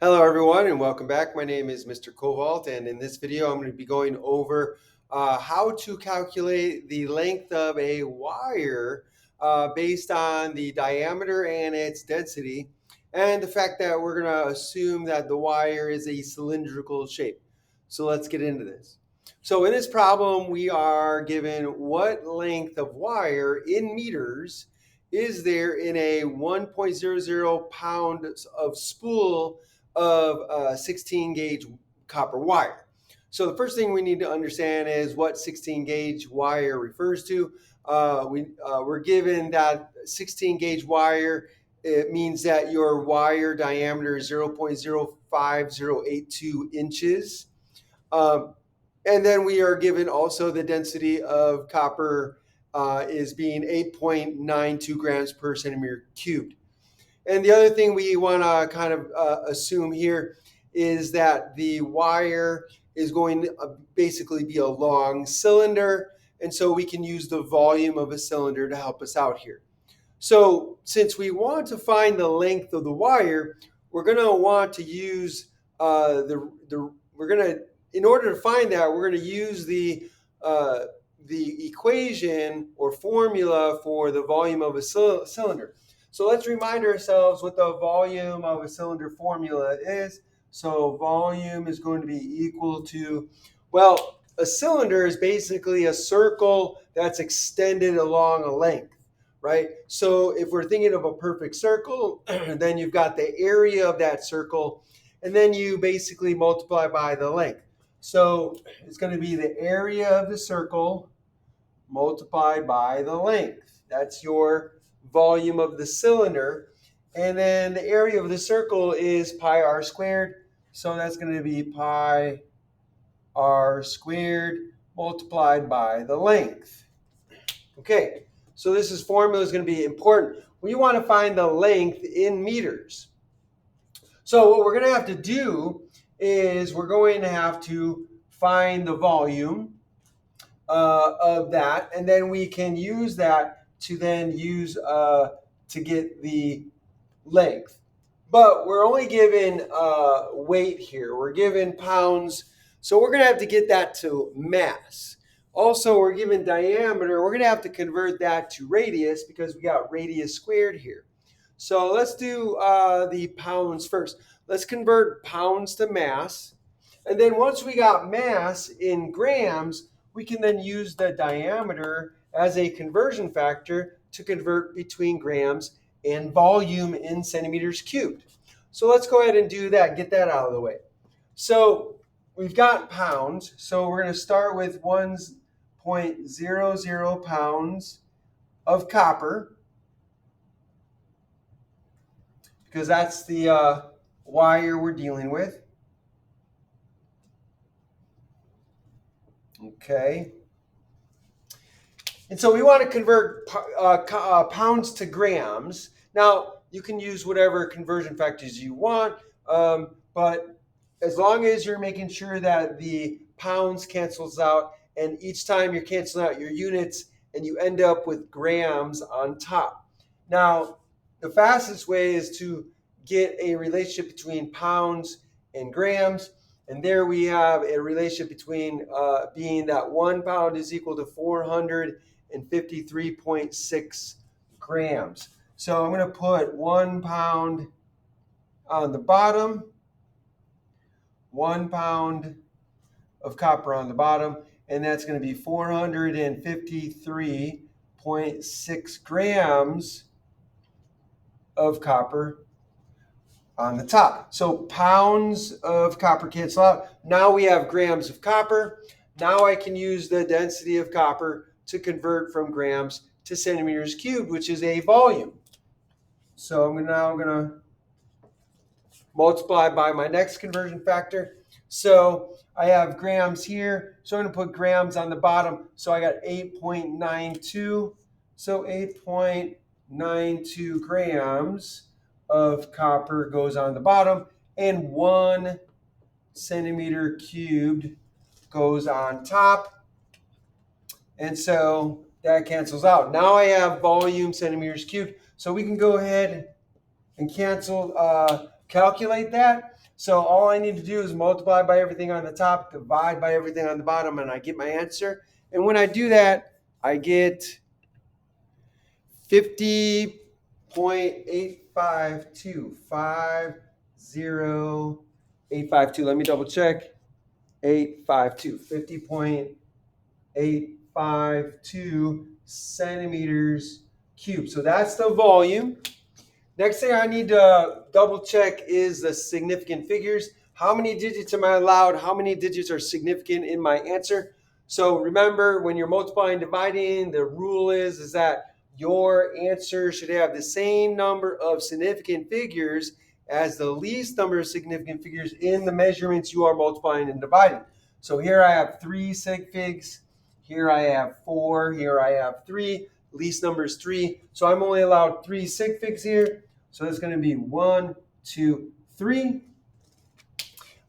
Hello, everyone, and welcome back. My name is Mr. Kovalt, and in this video, I'm going to be going over how to calculate the length of a wire based on the diameter and its density, and the fact that we're going to assume that the wire is a cylindrical shape. So let's get into this. So in this problem, we are given what length of wire in meters is there in a 1.00 pounds of spool of 16 gauge copper wire. So the first thing we need to understand is what 16 gauge wire refers to. We're given that 16 gauge wire. It means that your wire diameter is 0.05082 inches. And then we are given also the density of copper is being 8.92 grams per centimeter cubed. And the other thing we want to kind of assume here is that the wire is going to basically be a long cylinder. And so we can use the volume of a cylinder to help us out here. So since we want to find the length of the wire, we're going to want to use in order to find that, we're going to use the equation or formula for the volume of a cylinder. So let's remind ourselves what the volume of a cylinder formula is. So volume is going to be equal to, well, a cylinder is basically a circle that's extended along a length, right? So if we're thinking of a perfect circle, then you've got the area of that circle, and then you basically multiply by the length. So it's going to be the area of the circle multiplied by the length. That's your volume of the cylinder. And then the area of the circle is pi r squared. So that's going to be pi r squared multiplied by the length. Okay, so this formula is going to be important. We want to find the length in meters. So what we're going to have to do is we're going to have to find the volume of that, and then we can use that to then use to get the length. But we're only given weight here. We're given pounds, so we're going to have to get that to mass. Also, we're given diameter. We're going to have to convert that to radius because we got radius squared here. So let's do the pounds first. Let's convert pounds to mass. And then once we got mass in grams, we can then use the diameter as a conversion factor to convert between grams and volume in centimeters cubed. So let's go ahead and do that, get that out of the way. So we've got pounds. So we're going to start with 1.00 pounds of copper, because that's the wire we're dealing with. Okay. And so we want to convert pounds to grams. Now, you can use whatever conversion factors you want, but as long as you're making sure that the pounds cancels out, and each time you're canceling out your units, and you end up with grams on top. Now, the fastest way is to get a relationship between pounds and grams. And there we have a relationship between being that 1 pound is equal to 453.6 grams. So I'm going to put 1 pound on the bottom, 1 pound of copper on the bottom, and that's going to be 453.6 grams of copper on the top. So pounds of copper cancel out. Now we have grams of copper. Now I can use the density of copper to convert from grams to centimeters cubed, which is a volume. So I'm now going to multiply by my next conversion factor. So I have grams here. So I'm going to put grams on the bottom. So I got 8.92. So 8.92 grams of copper goes on the bottom, and 1 centimeter cubed goes on top. And so that cancels out. Now I have volume centimeters cubed. So we can go ahead and calculate that. So all I need to do is multiply by everything on the top, divide by everything on the bottom, and I get my answer. And when I do that, I get 50.852. 50.852. Let me double check. 852. 50.852 centimeters cubed. So that's the volume. Next thing I need to double check is the significant figures. How many digits am I allowed? How many digits are significant in my answer? So remember, when you're multiplying and dividing, the rule is that your answer should have the same number of significant figures as the least number of significant figures in the measurements you are multiplying and dividing. So here I have 3 sig figs. Here I have 4. Here I have 3. Least number is 3. So I'm only allowed 3 sig figs here. So it's going to be 1, 2, 3.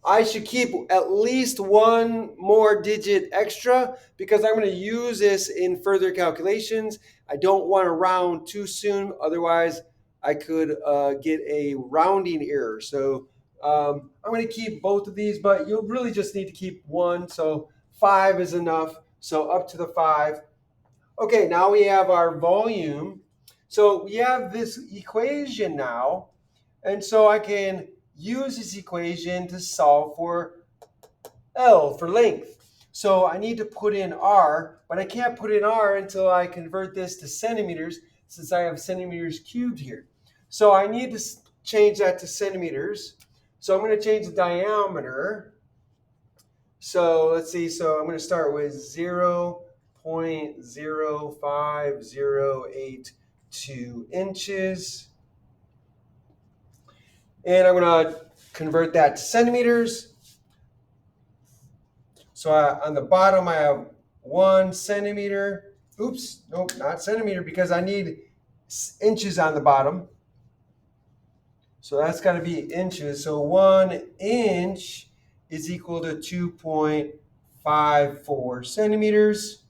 I should keep at least one more digit extra because I'm going to use this in further calculations. I don't want to round too soon. Otherwise, I could get a rounding error. So I'm going to keep both of these, but you'll really just need to keep one. So 5 is enough. So up to the 5. Okay, now we have our volume. So we have this equation now. And so I can use this equation to solve for L, for length. So I need to put in R, but I can't put in R until I convert this to centimeters since I have centimeters cubed here. So I need to change that to centimeters. So I'm going to change the diameter. So let's see. So I'm going to start with 0.05082 inches. And I'm going to convert that to centimeters. So on the bottom, I have 1 centimeter. Oops, nope, not centimeter because I need inches on the bottom. So that's got to be inches. So 1 inch is equal to 2.54 centimeters.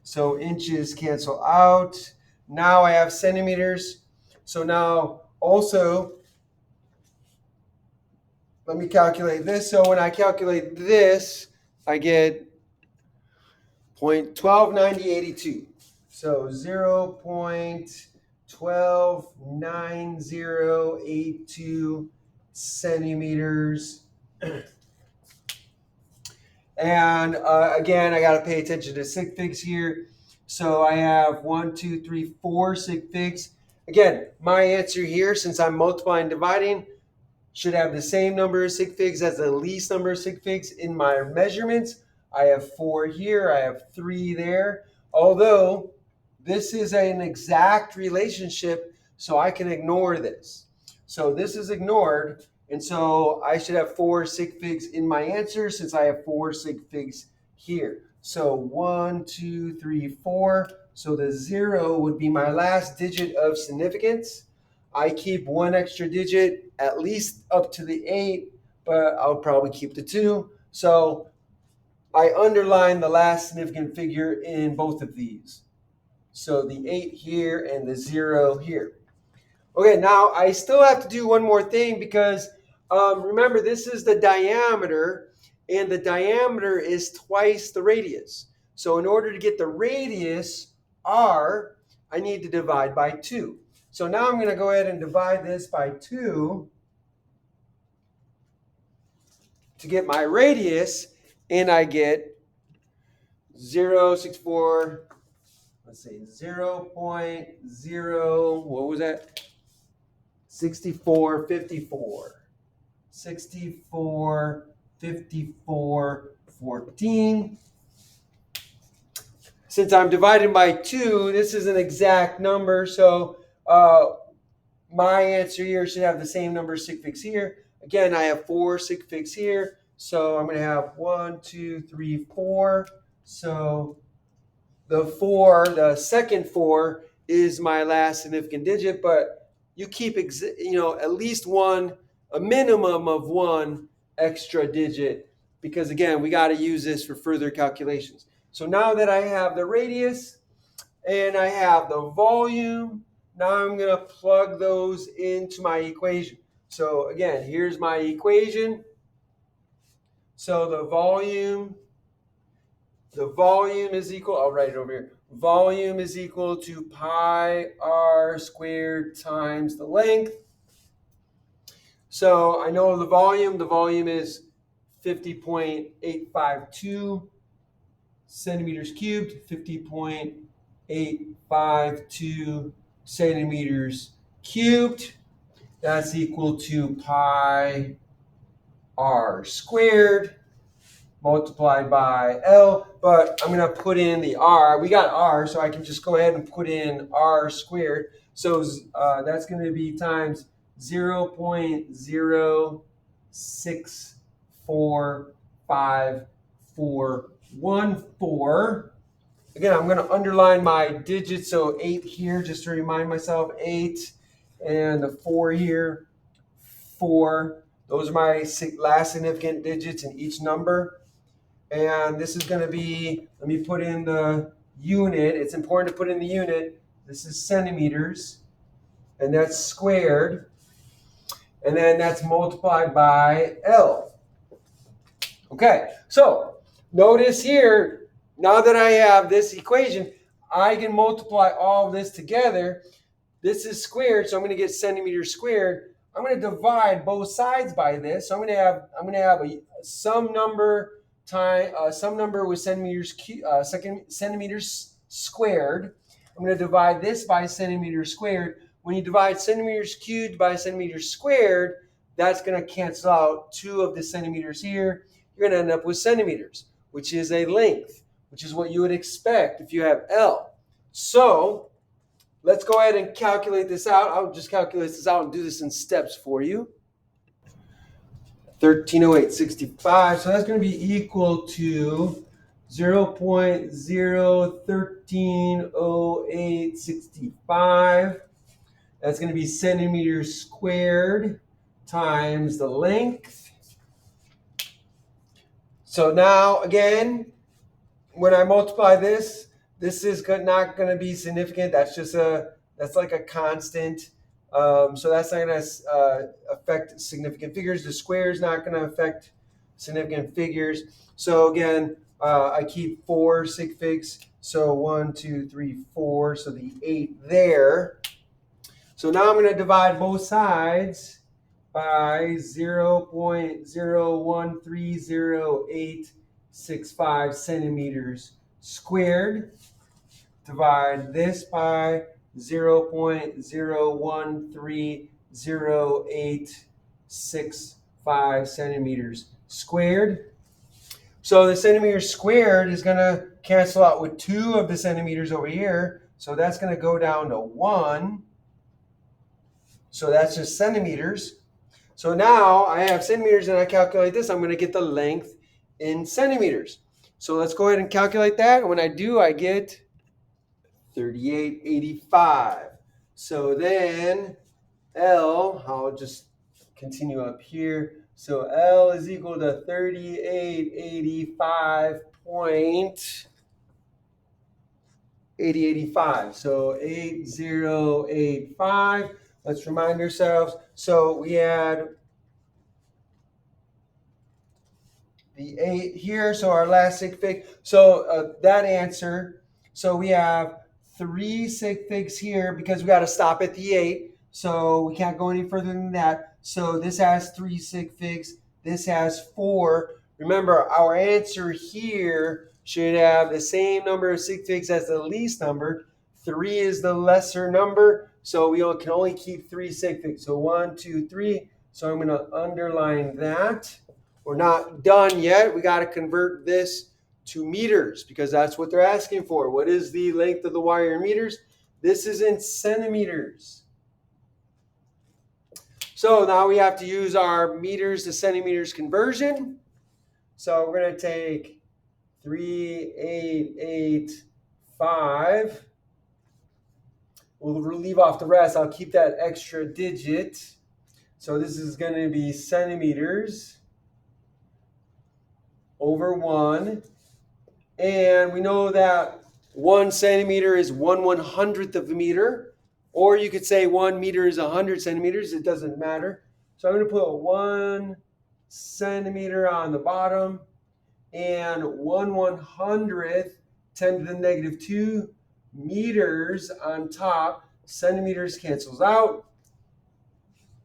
So inches cancel out. Now I have centimeters. So now also, let me calculate this. So when I calculate this, I get 0.129082. So 0.129082 centimeters. And again, I got to pay attention to sig figs here. So I have 1, 2, 3, 4 sig figs. Again, my answer here, since I'm multiplying and dividing, should have the same number of sig figs as the least number of sig figs in my measurements. I have 4 here, I have 3 there. Although this is an exact relationship, so I can ignore this. So this is ignored, and so I should have 4 sig figs in my answer since I have 4 sig figs here. So 1, 2, 3, 4. So the 0 would be my last digit of significance. I keep 1 extra digit, at least up to the 8, but I'll probably keep the 2. So I underline the last significant figure in both of these. So the 8 here and the 0 here. Okay, now I still have to do one more thing because remember, this is the diameter, and the diameter is twice the radius. So in order to get the radius, R, I need to divide by 2. So now I'm going to go ahead and divide this by 2 to get my radius, and I get 0.64, let's see, 0.0, what was that? 6454. 645414. Since I'm dividing by 2, this is an exact number, so my answer here should have the same number of sig figs here. Again, I have 4 sig figs here, so I'm going to have 1, 2, 3, 4. So the 4, the second 4 is my last significant digit, but you keep at least one, a minimum of 1 extra digit, because again, we got to use this for further calculations. So now that I have the radius and I have the volume, now I'm going to plug those into my equation. So again, here's my equation. So the volume is equal, I'll write it over here. Volume is equal to pi r squared times the length. So I know the volume is 50.852 centimeters cubed, 50.852 centimeters cubed. That's equal to pi r squared multiplied by L, but I'm going to put in the R. We got R, so I can just go ahead and put in R squared. So that's going to be times 0.064514. Again, I'm going to underline my digits, so 8 here, just to remind myself, 8, and the 4 here, 4. Those are my last significant digits in each number. And this is going to be, let me put in the unit. It's important to put in the unit. This is centimeters, and that's squared. And then that's multiplied by L. Okay, so notice here, now that I have this equation, I can multiply all of this together. This is squared, so I'm going to get centimeters squared. I'm going to divide both sides by this. So I'm going to have some number with centimeters squared. I'm going to divide this by centimeters squared. When you divide centimeters cubed by centimeters squared, that's going to cancel out 2 of the centimeters here. You're going to end up with centimeters, which is a length, which is what you would expect if you have L. So let's go ahead and calculate this out. I'll just calculate this out and do this in steps for you. 1308.65. So that's going to be equal to 0.0130865. That's going to be centimeters squared times the length. So now, again, when I multiply this, this is not going to be significant. That's like a constant. So that's not going to affect significant figures. The square is not going to affect significant figures. So again, I keep 4 sig figs. So 1, 2, 3, 4. So the 8 there. So now I'm going to divide both sides by 0.013085 centimeters squared. Divide this by 0.013085 centimeters squared. So the centimeters squared is going to cancel out with 2 of the centimeters over here. So that's going to go down to 1. So that's just centimeters. So now I have centimeters and I calculate this. I'm going to get the length in centimeters. So let's go ahead and calculate that. And when I do, I get 3885. So then L, I'll just continue up here. So L is equal to 3885.8085. So 8085. Let's remind ourselves. So we had the 8 here. So our last sig fig. So that answer. So we have 3 sig figs here because we got to stop at the 8. So we can't go any further than that. So this has 3 sig figs. This has 4. Remember, our answer here should have the same number of sig figs as the least number. 3 is the lesser number. So we can only keep 3 sig figs. So 1, 2, 3. So I'm going to underline that. We're not done yet. We got to convert this to meters because that's what they're asking for. What is the length of the wire in meters? This is in centimeters. So now we have to use our meters to centimeters conversion. So we're going to take 3885. We'll leave off the rest. I'll keep that extra digit. So this is going to be centimeters over 1. And we know that 1 centimeter is 1/100th of a meter. Or you could say 1 meter is 100 centimeters. It doesn't matter. So I'm going to put 1 centimeter on the bottom and 1/100th 10 to the negative 2 meters on top. Centimeters cancels out.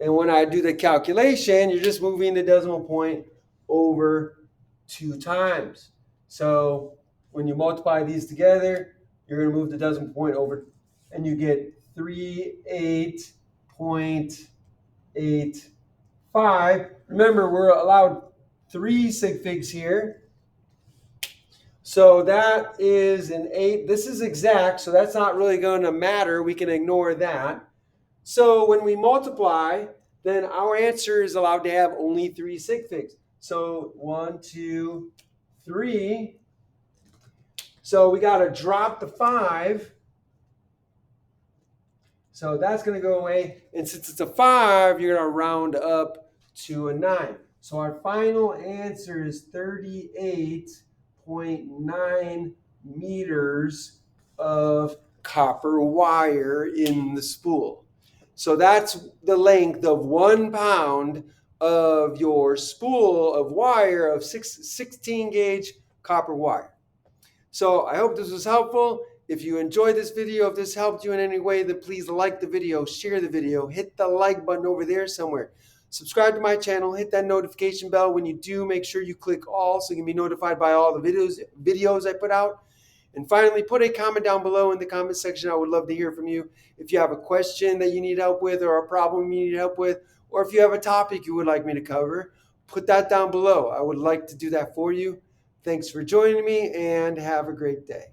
And when I do the calculation, you're just moving the decimal point over 2 times. So when you multiply these together, you're going to move the decimal point over, and you get 38.85. Remember, we're allowed 3 sig figs here. So that is an 8. This is exact, so that's not really going to matter. We can ignore that. So when we multiply, then our answer is allowed to have only 3 sig figs. So 1, 2, 3. So we got to drop the 5. So that's going to go away. And since it's a 5, you're going to round up to a 9. So our final answer is 38.9 meters of copper wire in the spool. So that's the length of 1 pound of your spool of wire of 16 gauge copper wire. So I hope this was helpful. If you enjoyed this video, if this helped you in any way, then please like the video, share the video, hit the like button over there somewhere. Subscribe to my channel, hit that notification bell. When you do, make sure you click all so you can be notified by all the videos I put out. And finally, put a comment down below in the comment section. I would love to hear from you. If you have a question that you need help with, or a problem you need help with, or if you have a topic you would like me to cover, put that down below. I would like to do that for you. Thanks for joining me, and have a great day.